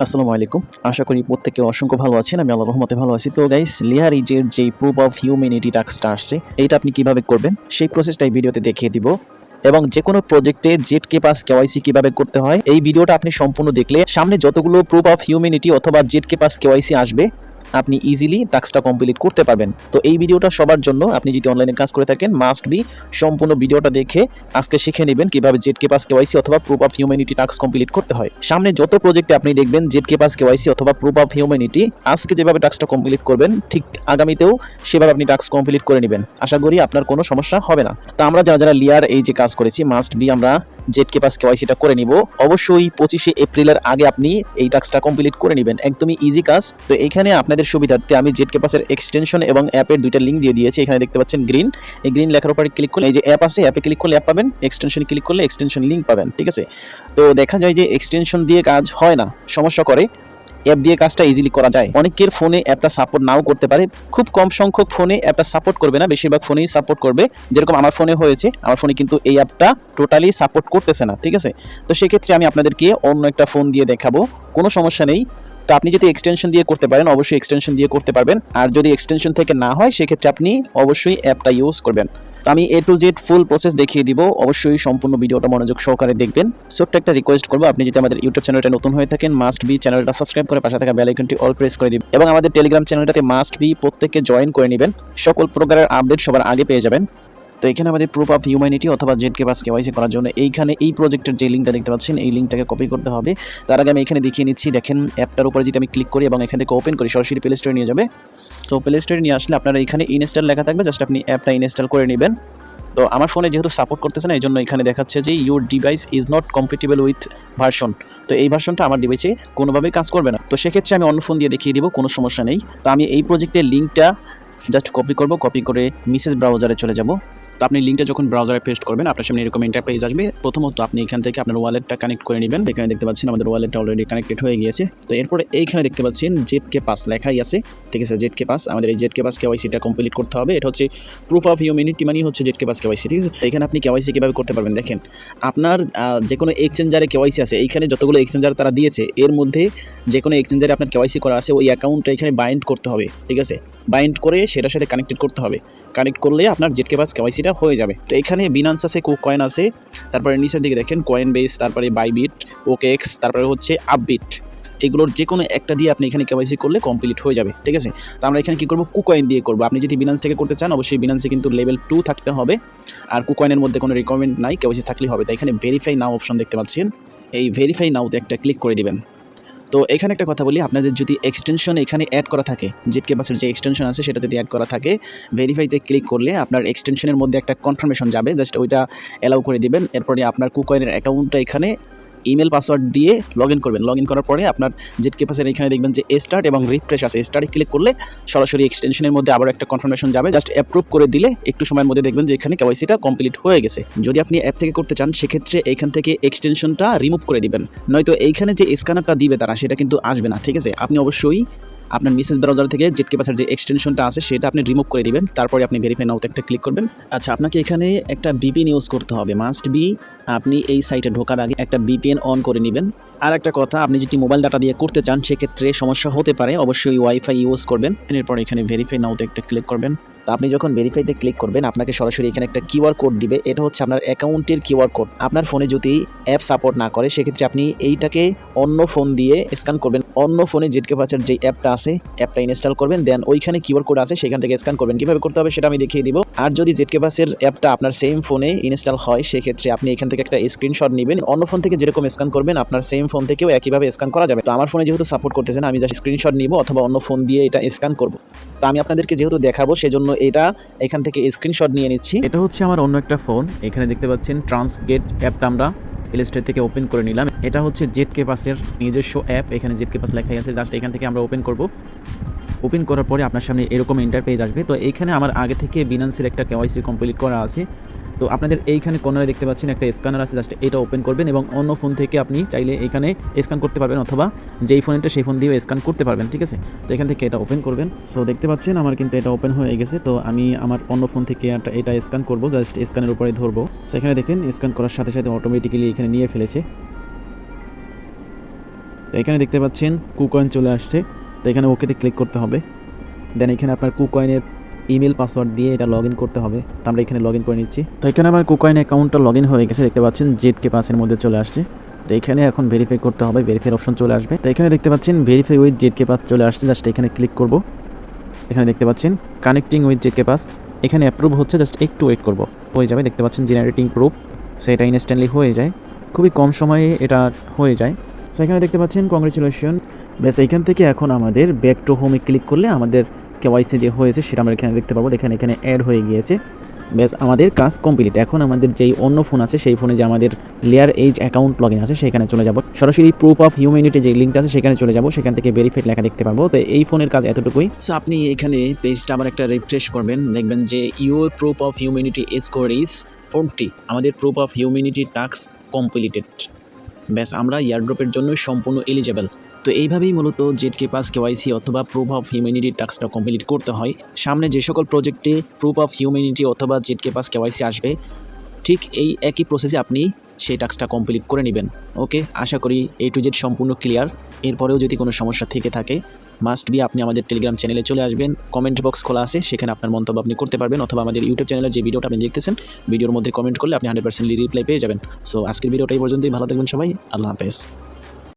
আসসালামু আলাইকুম। আশা করি প্রত্যেকে অসংখ্য ভালো আছেন। আমি আল্লাহর রহমতে ভালো আছি। তো গাইস, লিয়ার এইজের যেই প্রুফ অফ হিউম্যানিটি টাস্কটা আসছে, এইটা আপনি কিভাবে করবেন সেই প্রসেসটাই ভিডিওতে দেখিয়ে দিব। এবং যেকোনো প্রজেক্টে জেডকে পাস কেওয়াইসি কিভাবে করতে হয় এই ভিডিওটা আপনি সম্পূর্ণ দেখলে সামনে যতগুলো প্রুফ অফ হিউম্যানিটি অথবা জেডকে পাস কেওয়াইসি আসবে আপনি ইজিলি টাস্কটা কমপ্লিট করতে পারবেন। তো এই ভিডিওটা সবার জন্য, আপনি যদি অনলাইনে কাজ করে থাকেন মাস্ট বি সম্পূর্ণ ভিডিওটা দেখে আজকে শিখে নেবেন কিভাবে জেডকে পাস কেওয়াইসি অথবা proof of humanity task complete করতে হয়। সামনে যত প্রজেক্টে আপনি দেখবেন জেডকে পাস কেওয়াইসি অথবা প্রুফ অফ হিউম্যানিটি, আজকে যেভাবে টাস্কটা কমপ্লিট করবেন ঠিক আগামীতেও সেভাবে আপনি টাস্ক কমপ্লিট করে নেবেন। আশা করি আপনার কোনো সমস্যা হবে না। তো আমরা যারা যারা লিয়ার এই যে কাজ করেছি মাস্ট বি আমরা জেডকে পাস কেওয়াইসিটা করে নিব। অবশ্যই 25শে এপ্রিলের আগে আপনি এই টাস্কটা কমপ্লিট করে নেবেন, একদমই ইজি কাজ। তো এখানে আপনাদের সুবিধার্থে আমি জেডকে পাসের এক্সটেনশন এবং অ্যাপের দুইটা লিঙ্ক দিয়ে দিয়েছি। এখানে দেখতে পাচ্ছেন গ্রিন, এই গ্রিন লেখার উপরে ক্লিক করলে এই যে অ্যাপ আছে, অ্যাপে ক্লিক করলে অ্যাপ পাবেন, এক্সটেনশন ক্লিক করলে এক্সটেনশন লিঙ্ক পাবেন। ঠিক আছে, তো দেখা যায় যে এক্সটেনশন দিয়ে কাজ হয় না, সমস্যা করে। অ্যাপ দিয়ে কাজটা ইজিলি করা যায়। অনেকের ফোনে অ্যাপটা সাপোর্ট নাও করতে পারে, খুব কম সংখ্যক ফোনে অ্যাপটা সাপোর্ট করবে না, বেশিরভাগ ফোনেই সাপোর্ট করবে। যেরকম আমার ফোনে হয়েছে, আমার ফোনে কিন্তু এই অ্যাপটা টোটালি সাপোর্ট করতেছে না। ঠিক আছে, তো সেক্ষেত্রে আমি আপনাদেরকে অন্য একটা ফোন দিয়ে দেখাবো, কোনো সমস্যা নেই। তো আপনি যদি এক্সটেনশন দিয়ে করতে পারেন অবশ্যই এক্সটেনশন দিয়ে করতে পারবেন, আর যদি এক্সটেনশন থেকে না হয় সেক্ষেত্রে আপনি অবশ্যই অ্যাপটা ইউজ করবেন। তো আমি এ টু জেড ফুল প্রসেস দেখিয়ে দিব, অবশ্যই সম্পূর্ণ ভিডিওটা মনোযোগ সহকারে দেখবেন। ছোট্ট একটা রিকোয়েস্ট করবো, আপনি যদি আমাদের ইউটিউব চ্যানেলটা নতুন হয়ে থাকেন মাস্ট বি চ্যানেলটা সাবস্ক্রাইব করে পাশে থাকা বেল আইকনটি অল প্রেস করে দিবেন, এবং আমাদের টেলিগ্রাম চ্যানেলটাতে মাস্ট বি প্রত্যেককে জয়েন করে নেবেন, সকল প্রকারের আপডেট সবার আগে পেয়ে যাবেন। তো এখানে আমাদের প্রুফ অফ হিউম্যানিটি অথবা জেডকে পাস কেওয়াইসি করার জন্য এইখানে এই প্রজেক্টের যে লিঙ্কটা দেখতে পাচ্ছেন এই লিঙ্কটাকে কপি করতে হবে। তার আগে আমি এখানে দেখিয়ে নিচ্ছি, দেখেন অ্যাপটার উপরে যদি আমি ক্লিক করি এবং এখান থেকে ওপেন করি সরাসরি প্লে স্টোরে নিয়ে যাবে। তো প্লে স্টোরে নিয়ে আসলে আপনারা এখানে ইনস্টল লেখা থাকবে, জাস্ট আপনি অ্যাপটা ইনস্টল করে নেবেন। তো আমার ফোনে যেহেতু সাপোর্ট করতেছে না এই জন্য এখানে দেখাচ্ছে যে your device is not compatible with version. তো এই ভার্সনটা আমার ডিভাইসে কোনোভাবেই কাজ করবে না। তো সেক্ষেত্রে আমি অন্য ফোন দিয়ে দেখিয়ে দিব, কোনো সমস্যা নেই। তো আমি এই প্রজেক্টের লিঙ্কটা জাস্ট কপি করব, কপি করে মেসেজ ব্রাউজারে চলে যাব। তো আপনি লিঙ্কটা যখন ব্রাউজারে পেস্ট করবেন আপনার সামনে এরকম ইন্টারফেস আসবে। প্রথমত আপনি এখান থেকে আপনার ওয়ালেটটা কানেক্ট করে নেবেন। এখানে দেখতে পাচ্ছেন আমাদের ওয়ালেটটা অলরেডি কানেক্টেড হয়ে গিয়েছে। তো এরপরে এইখানে দেখতে পাচ্ছেন জেডকে পাস লেখাই আছে। ঠিক আছে, জেডকে পাস, আমাদের এই জেডকে পাস কেওয়াইসিটা কমপ্লিট করতে হবে। এটা হচ্ছে প্রুফ অফ হিউম্যানিটি, মানে হচ্ছে জেডকে পাস কেওয়াইসি। ঠিক আছে, এখানে আপনি কেওয়াইসি কীভাবে করতে পারবেন দেখেন, আপনার যে কোনো এক্সচেঞ্জারে কেওয়াইসি আছে, এইখানে যতগুলো এক্সচেঞ্জার তারা দিয়েছে এর মধ্যে যে কোনো এক্সচেঞ্জারে আপনার কেওয়াইসি করা আছে ওই অ্যাকাউন্টটা এখানে বাইন্ড করতে হবে। ঠিক আছে, বাইন্ড করে সেটার সাথে কানেক্টেড করতে হবে। কানেক্ট করলে আপনার জেডকে পাস কেওয়াইসিটা হয়ে যাবে। তো এখানে বিনান্স আছে, কুকয়েন আছে, তারপরে নিচের দিকে দেখেন কয়েন বেস, তারপরে বাইবিট, ওকেএক্স, তারপরে হচ্ছে আপবিট। এগুলোর যে কোনো একটা দিয়ে আপনি এখানে কেওয়াইসি করলে কমপ্লিট হয়ে যাবে। ঠিক আছে, তো আমরা এখানে কী করবো, কুকয়েন দিয়ে করবো। আপনি যদি বিনান্স থেকে করতে চান অবশ্যই বিনান্সে কিন্তু লেভেল 2 থাকতে হবে, আর কুকয়েনের মধ্যে কোনো রিকোয়ারমেন্ট নাই, কেওয়াইসি থাকলেই হবে। তাই এখানে ভেরিফাই নাও অপশন দেখতে পাচ্ছেন, এই ভেরিফাই নাওতে একটা ক্লিক করে দিবেন। তো এখানে একটা কথা বলি, আপনাদের যদি এক্সটেনশন এখানে অ্যাড করা থাকে, জেডকে পাসের যে এক্সটেনশন আছে সেটা যদি অ্যাড করা থাকে, ভেরিফাইতে ক্লিক করলে আপনার এক্সটেনশনের মধ্যে একটা কনফার্মেশন যাবে, জাস্ট ওইটা অ্যালাউ করে দিবেন। এরপরে আপনার কুকয়েনের অ্যাকাউন্টটা এখানে ইমেল পাসওয়ার্ড দিয়ে লগ ইন করবেন। লগ ইন করার পরে আপনার জেডকে পাসের এখানে দেখবেন যে স্টার্ট এবং রিফ্রেশ আছে, স্টার্টে ক্লিক করলে সরাসরি এক্সটেনশনের মধ্যে আবার একটা কনফার্মেশন যাবে, জাস্ট অ্যাপ্রুভ করে দিলে একটু সময়ের মধ্যে দেখবেন যে এখানে কেওয়াইসিটা কমপ্লিট হয়ে গেছে। যদি আপনি অ্যাপ থেকে করতে চান সেক্ষেত্রে এইখান থেকে এক্সটেনশনটা রিমুভ করে দিবেন, নয়তো এইখানে যে স্ক্যানারটা দিবে তারা সেটা কিন্তু আসবে না। ঠিক আছে, আপনি অবশ্যই আপনার মেসেজ ব্রাউজার থেকে জেডকে পাসের যে এক্সটেনশনটা আছে সেটা আপনি রিমুভ করে দিবেন, তারপরে আপনি ভেরিফাই নাওতে একটা ক্লিক করবেন। আচ্ছা, আপনাকে এখানে একটা ভিপিএন ইউজ করতে হবে, মাস্ট বি আপনি এই সাইটে ঢোকার আগে একটা ভিপিএন অন করে নেবেন। আর একটা কথা, আপনি যদি মোবাইল ডাটা দিয়ে করতে চান সেক্ষেত্রে সমস্যা হতে পারে, অবশ্যই ওয়াইফাই ইউজ করবেন। এরপর এখানে ভেরিফাই নাওতে একটা ক্লিক করবেন। তো আপনি যখন ভেরিফাইতে ক্লিক করবেন আপনাকে সরাসরি এখানে একটা কিউআর কোড দিবে, এটা হচ্ছে আপনার অ্যাকাউন্টের কিউআর কোড। আপনার ফোনে যদি অ্যাপ সাপোর্ট না করে সেক্ষেত্রে আপনি এইটাকে অন্য ফোন দিয়ে স্ক্যান করবেন। অন্য ফোনে জেডকে পাসের যে অ্যাপটা আছে অ্যাপটা ইনস্টল করবেন, দেন ওইখানে কিউআর কোড আছে সেখান থেকে স্ক্যান করবেন। কীভাবে করতে হবে সেটা আমি দেখিয়ে দিব। আর যদি জেডকে পাসের অ্যাপটা আপনার সেম ফোনে ইনস্টল হয় সেক্ষেত্রে আপনি এখান থেকে একটা স্ক্রিনশট নেবেন, অন্য ফোন থেকে যেরকম স্ক্যান করবেন আপনার সেম ফোন থেকেও একইভাবে স্ক্যান করা যাবে। তো আমার ফোনে যেহেতু সাপোর্ট করতেছে না আমি জাস্ট স্ক্রিনশট নিব অথবা অন্য ফোন দিয়ে এটা স্ক্যান করব। তো আমি আপনাদেরকে যেহেতু দেখাবো সেজন্য এটা এখান থেকে স্ক্রিনশট নিয়ে নিচ্ছি। এটা হচ্ছে আমার অন্য একটা ফোন, এখানে দেখতে পাচ্ছেন ট্রান্সগেট অ্যাপটা আমরা প্লে স্টোর থেকে ওপেন করে নিলাম। এটা হচ্ছে জেডকে পাসের নিজস্ব অ্যাপ, এখানে জেডকে পাস লেখাই আছে, জাস্ট এখান থেকে আমরা ওপেন করব। ওপেন করার পরে আপনার সামনে এরকম ইন্টারফেস আসবে। তো এইখানে আমার আগে থেকে বিনান্সের একটা কেওয়াইসি কমপ্লিট করা আছে। তো আপনাদের এইখানে কর্নারে দেখতে পাচ্ছেন একটা স্ক্যানার আছে, জাস্ট এটা ওপেন করবেন এবং অন্য ফোন থেকে আপনি চাইলে এখানে স্ক্যান করতে পারবেন অথবা যেই ফোনটা সেই ফোন দিয়েও স্ক্যান করতে পারবেন। ঠিক আছে, তো এখান থেকে এটা ওপেন করবেন। সো দেখতে পাচ্ছেন আমার কিন্তু এটা ওপেন হয়ে গেছে। তো আমি আমার অন্য ফোন থেকে এটা স্ক্যান করব, জাস্ট স্ক্যানের উপরে ধরবো। সো এখানে দেখেন স্ক্যান করার সাথে সাথে অটোমেটিক্যালি এখানে নিয়ে ফেলেছে। তো এখানে দেখতে পাচ্ছেন কুকয়েন চলে আসছে। তো এখানে ওকেতে ক্লিক করতে হবে। দেন এখানে আপনার কুকয়েনের ইমেল পাসওয়ার্ড দিয়ে এটা লগ ইন করতে হবে। তো আমরা এখানে লগ ইন করে নিচ্ছি। তো এখানে আমার কুকয়েন অ্যাকাউন্টটা লগ ইন হয়ে গেছে, দেখতে পাচ্ছেন জেডকে পাসের মধ্যে চলে আসছে। তো এখানে এখন ভেরিফাই করতে হবে, ভেরিফাই অপশন চলে আসবে। তো এখানে দেখতে পাচ্ছেন ভেরিফাই উইথ জেডকে পাস চলে আসছে, জাস্ট এখানে ক্লিক করব। এখানে দেখতে পাচ্ছেন কানেক্টিং উইথ জেডকে পাস, এখানে অ্যাপ্রুভ হচ্ছে, জাস্ট একটু ওয়েট করব, হয়ে যাবে। দেখতে পাচ্ছেন জেনারেটিং প্রুফ, সো এটা ইনস্ট্যান্টলি হয়ে যায়, খুবই কম সময়ে এটা হয়ে যায়। সো এখানে দেখতে পাচ্ছেন কংগ্রেচুলেশন। ব্যাস এইখান থেকে এখন আমাদের ব্যাক টু হোমে ক্লিক করলে আমাদের কেওয়াইসি যে হয়েছে সেটা আমরা এখানে দেখতে পাবো। দেখেন এখানে অ্যাড হয়ে গিয়েছে। ব্যাস আমাদের কাজ কমপ্লিট। এখন আমাদের যেই অন্য ফোন আছে সেই ফোনে যে আমাদের লেয়ার এজ অ্যাকাউন্ট লগ ইন আছে সেখানে চলে যাব, সরাসরি প্রুফ অফ হিউম্যানিটি যে লিঙ্কটা আছে সেখানে চলে যাব, সেখান থেকে ভেরিফাইড লেখা দেখতে পারবো। তো এই ফোনের কাজ এতটুকুই। সো আপনি এখানে পেজটা আবার একটা রিফ্রেশ করবেন, দেখবেন যে your proof of humanity score is 40, আমাদের proof of humanity task completed. ব্যাস আমরা এয়ারড্রপের জন্য সম্পূর্ণ এলিজেবল। তো এইভাবেই মূলত জেডকে পাস কেওয়াইসি অথবা প্রুফ অফ হিউম্যানিটি টাস্কটা কমপ্লিট করতে হয়। সামনে যে সকল প্রজেক্টে প্রুফ অফ হিউম্যানিটি অথবা জেডকে পাস কেওয়াইসি আসবে, ঠিক এই একই প্রসেসে আপনি সেই টাস্কটা কমপ্লিট করে নেবেন। ওকে, আশা করি A to Z সম্পূর্ণ ক্লিয়ার। এরপরেও যদি কোনো সমস্যা থেকে থাকে মাস্ট বি আপনি আমাদের টেলিগ্রাম চ্যানেলে চলে আসবেন, কমেন্ট বক্স খোলা আছে, সেখানে আপনার মন্তব্য আপনি করতে পারবেন, অথবা আমাদের ইউটিউব চ্যানেলের যে ভিডিওটা আপনি দেখতেছেন ভিডিওর মধ্যে কমেন্ট করলে আপনি 100% রিপ্লাই পেয়ে যাবেন। সো আজকের ভিডিওটা এই পর্যন্তই, ভালো থাকবেন সবাই, আল্লাহ হাফেজ।